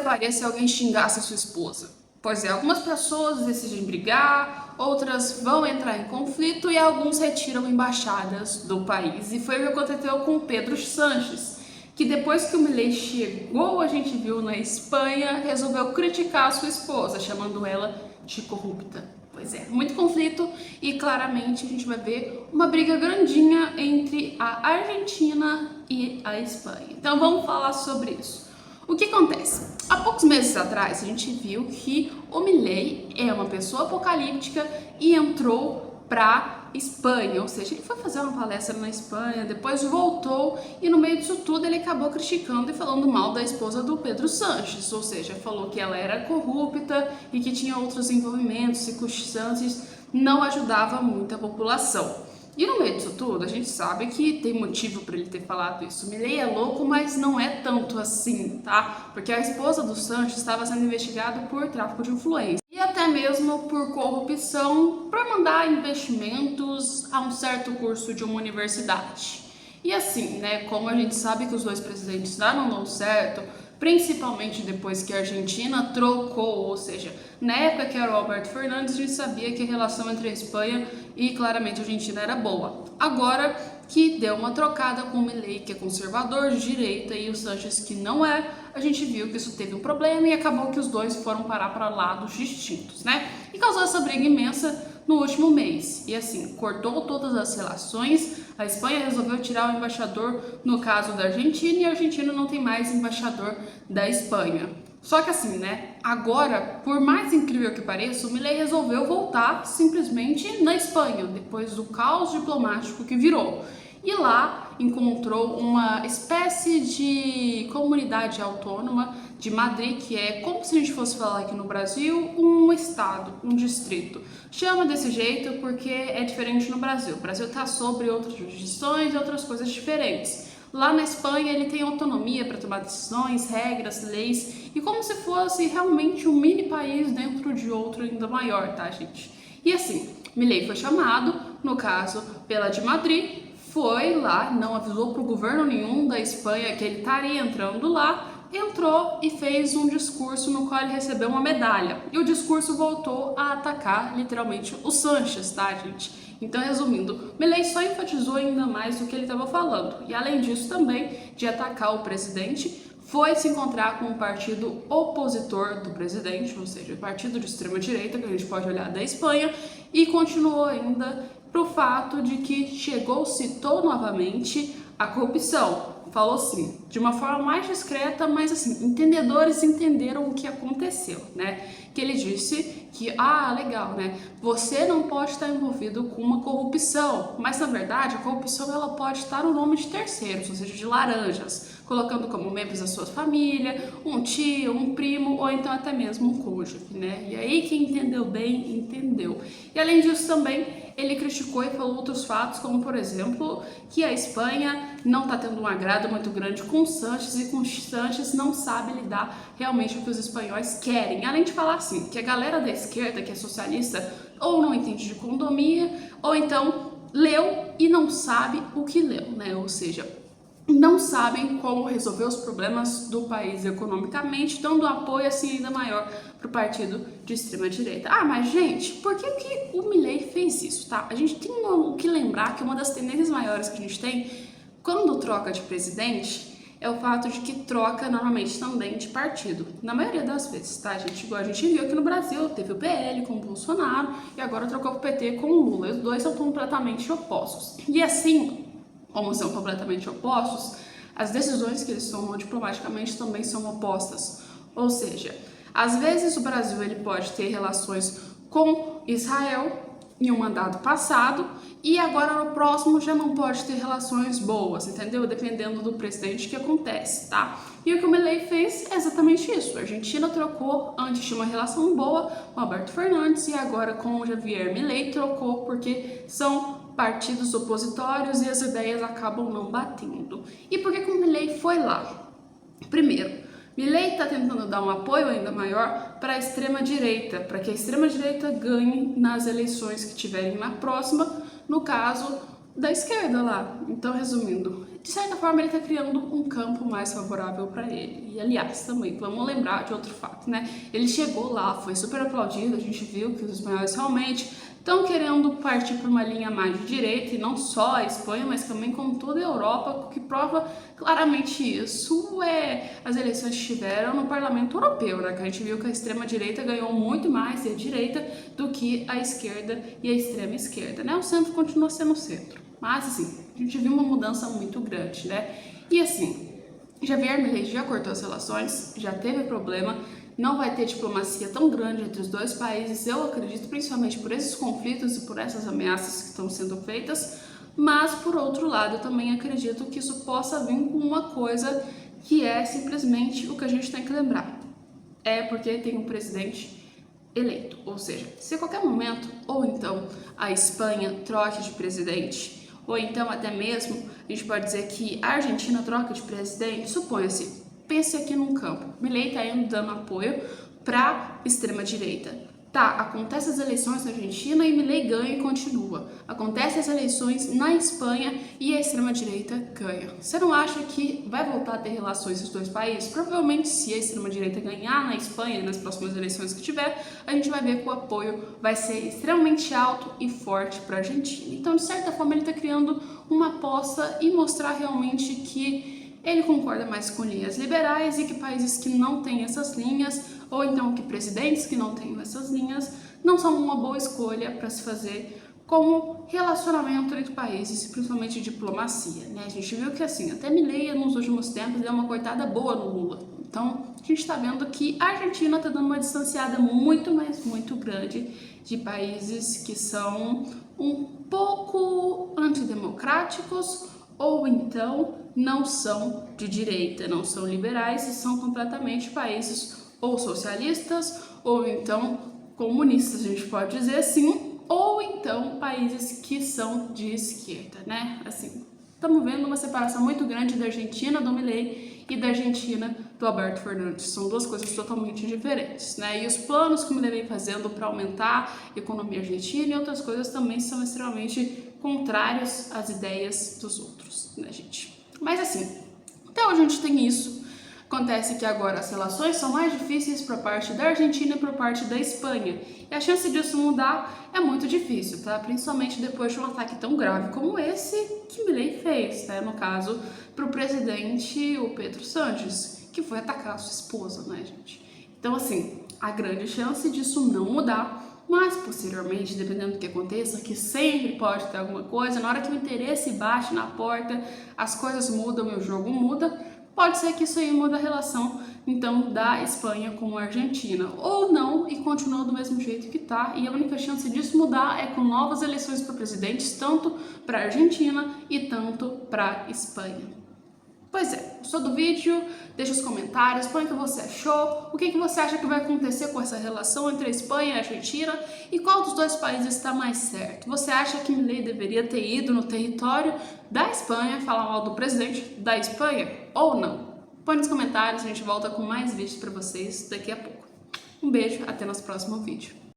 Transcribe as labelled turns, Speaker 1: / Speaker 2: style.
Speaker 1: faria se alguém xingasse a sua esposa? Pois é, algumas pessoas decidem brigar, outras vão entrar em conflito e alguns retiram embaixadas do país. E foi o que aconteceu com Pedro Sánchez, que depois que o Milei chegou, a gente viu na Espanha, resolveu criticar a sua esposa, chamando ela de corrupta. Pois é, muito conflito e claramente a gente vai ver uma briga grandinha entre a Argentina e a Espanha. Então vamos falar sobre isso. O que acontece? Há poucos meses atrás a gente viu que o Milei é uma pessoa apocalíptica e entrou para Espanha, ou seja, ele foi fazer uma palestra na Espanha, depois voltou e no meio disso tudo ele acabou criticando e falando mal da esposa do Pedro Sánchez, ou seja, falou que ela era corrupta e que tinha outros envolvimentos, circunstâncias, não ajudava muito a população. E no meio disso tudo, a gente sabe que tem motivo para ele ter falado isso. O Milei é louco, mas não é tanto assim, tá? Porque a esposa do Sánchez estava sendo investigada por tráfico de influência e até mesmo por corrupção para mandar investimentos a um certo curso de uma universidade. E assim, né, como a gente sabe que os dois presidentes não dão certo, principalmente depois que a Argentina trocou, ou seja, na época que era o Alberto Fernandes, a gente sabia que a relação entre a Espanha e claramente a Argentina era boa. Agora que deu uma trocada com o Milei, que é conservador de direita, e o Sánchez, que não é, a gente viu que isso teve um problema e acabou que os dois foram parar para lados distintos, né? E causou essa briga imensa no último mês. E assim, cortou todas as relações, a Espanha resolveu tirar o embaixador no caso da Argentina e a Argentina não tem mais embaixador da Espanha. Só que assim, né, agora, por mais incrível que pareça, o Milei resolveu voltar simplesmente na Espanha, depois do caos diplomático que virou. E lá encontrou uma espécie de comunidade autônoma de Madrid, que é como se a gente fosse falar aqui no Brasil, um estado, um distrito. Chama desse jeito porque é diferente no Brasil. O Brasil está sobre outras jurisdições e outras coisas diferentes. Lá na Espanha ele tem autonomia para tomar decisões, regras, leis, e como se fosse realmente um mini país dentro de outro ainda maior, tá, gente? E assim, Milei foi chamado, no caso, pela de Madrid, foi lá, não avisou para o governo nenhum da Espanha que ele estaria entrando lá, entrou e fez um discurso no qual ele recebeu uma medalha. E o discurso voltou a atacar literalmente o Sánchez, tá, gente? Então, resumindo, Milei só enfatizou ainda mais o que ele estava falando. E além disso também, de atacar o presidente, foi se encontrar com o partido opositor do presidente, ou seja, o partido de extrema-direita, que a gente pode olhar da Espanha, e continuou ainda pro fato de que citou novamente a corrupção. Falou assim, de uma forma mais discreta, mas assim, entendedores entenderam o que aconteceu, né? Que ele disse que, legal, né? Você não pode estar envolvido com uma corrupção, mas na verdade a corrupção ela pode estar no nome de terceiros, ou seja, de laranjas, colocando como membros da sua família, um tio, um primo ou então até mesmo um cônjuge, né? E aí quem entendeu bem, entendeu. E além disso também, ele criticou e falou outros fatos, como por exemplo, que a Espanha não está tendo um agrado muito grande com o Sánchez e com o Sánchez não sabe lidar realmente com o que os espanhóis querem. Além de falar assim, que a galera da esquerda, que é socialista, ou não entende de economia, ou então leu e não sabe o que leu, né? Ou seja, não sabem como resolver os problemas do país economicamente, dando apoio assim ainda maior para o partido de extrema-direita. Mas gente, por que o Milei fez isso, tá? A gente tem que lembrar que uma das tendências maiores que a gente tem quando troca de presidente é o fato de que troca normalmente também de partido. Na maioria das vezes, tá, gente? Igual a gente viu aqui no Brasil, teve o PL com o Bolsonaro e agora trocou o PT com o Lula. Os dois são completamente opostos. E assim, como são completamente opostos, as decisões que eles tomam diplomaticamente também são opostas. Ou seja, às vezes o Brasil ele pode ter relações com Israel em um mandato passado e agora no próximo já não pode ter relações boas, entendeu? Dependendo do presidente que acontece, tá? E o que o Milei fez é exatamente isso. A Argentina trocou, antes tinha uma relação boa com Alberto Fernandes e agora com o Javier Milei trocou porque são partidos opositórios e as ideias acabam não batendo. E por que o Milei foi lá? Primeiro, Milei está tentando dar um apoio ainda maior para a extrema-direita, para que a extrema-direita ganhe nas eleições que tiverem na próxima, no caso da esquerda lá. Então, resumindo, de certa forma ele está criando um campo mais favorável para ele. E aliás, também vamos lembrar de outro fato, né? Ele chegou lá, foi super aplaudido, a gente viu que os espanhóis realmente estão querendo partir para uma linha mais de direita, e não só a Espanha, mas também como toda a Europa, o que prova claramente isso as eleições que tiveram no Parlamento Europeu, né? Que a gente viu que a extrema-direita ganhou muito mais a direita do que a esquerda e a extrema-esquerda, né? O centro continua sendo o centro, mas assim, a gente viu uma mudança muito grande, né? E assim, Javier Milei já cortou as relações, já teve problema, não vai ter diplomacia tão grande entre os dois países, eu acredito, principalmente por esses conflitos e por essas ameaças que estão sendo feitas, mas por outro lado eu também acredito que isso possa vir com uma coisa que é simplesmente o que a gente tem que lembrar. É porque tem um presidente eleito, ou seja, se a qualquer momento, ou então a Espanha troque de presidente, ou então até mesmo a gente pode dizer que a Argentina troca de presidente, suponha-se, pense aqui num campo, Milei está indo dando apoio para extrema-direita. Tá, acontece as eleições na Argentina e Milei ganha e continua. Acontece as eleições na Espanha e a extrema-direita ganha. Você não acha que vai voltar a ter relações os dois países? Provavelmente, se a extrema-direita ganhar na Espanha e nas próximas eleições que tiver, a gente vai ver que o apoio vai ser extremamente alto e forte para a Argentina. Então, de certa forma, ele está criando uma aposta e mostrar realmente que ele concorda mais com linhas liberais e que países que não têm essas linhas, ou então que presidentes que não têm essas linhas, não são uma boa escolha para se fazer como relacionamento entre países, principalmente diplomacia, né? A gente viu que assim, até Milei nos últimos tempos deu uma coitada boa no Lula. Então, a gente está vendo que a Argentina está dando uma distanciada muito, mas muito grande de países que são um pouco antidemocráticos, ou então não são de direita, não são liberais e são completamente países ou socialistas, ou então comunistas, a gente pode dizer assim, ou então países que são de esquerda, né? Assim, estamos vendo uma separação muito grande da Argentina do Milei e da Argentina do Alberto Fernandes. São duas coisas totalmente diferentes, né? E os planos que o Milei vem fazendo para aumentar a economia argentina e outras coisas também são extremamente contrários às ideias dos outros, né, gente? Mas assim, até hoje a gente tem isso. Acontece que agora as relações são mais difíceis para parte da Argentina e para parte da Espanha. E a chance disso mudar é muito difícil, tá? Principalmente depois de um ataque tão grave como esse que Milei fez, né? No caso, para o presidente, o Pedro Sánchez, que foi atacar a sua esposa, né, gente? Então, assim, a grande chance disso não mudar, mas posteriormente, dependendo do que aconteça, que sempre pode ter alguma coisa, na hora que o interesse bate na porta, as coisas mudam e o jogo muda, pode ser que isso aí muda a relação, então, da Espanha com a Argentina, ou não, e continua do mesmo jeito que tá, e a única chance disso mudar é com novas eleições para presidentes, tanto para a Argentina e tanto para a Espanha. Pois é, gostou do vídeo? Deixa os comentários, põe o que você achou, o que você acha que vai acontecer com essa relação entre a Espanha e a Argentina e qual dos dois países está mais certo. Você acha que Milei deveria ter ido no território da Espanha falar mal do presidente da Espanha ou não? Põe nos comentários, a gente volta com mais vídeos para vocês daqui a pouco. Um beijo, até nosso próximo vídeo.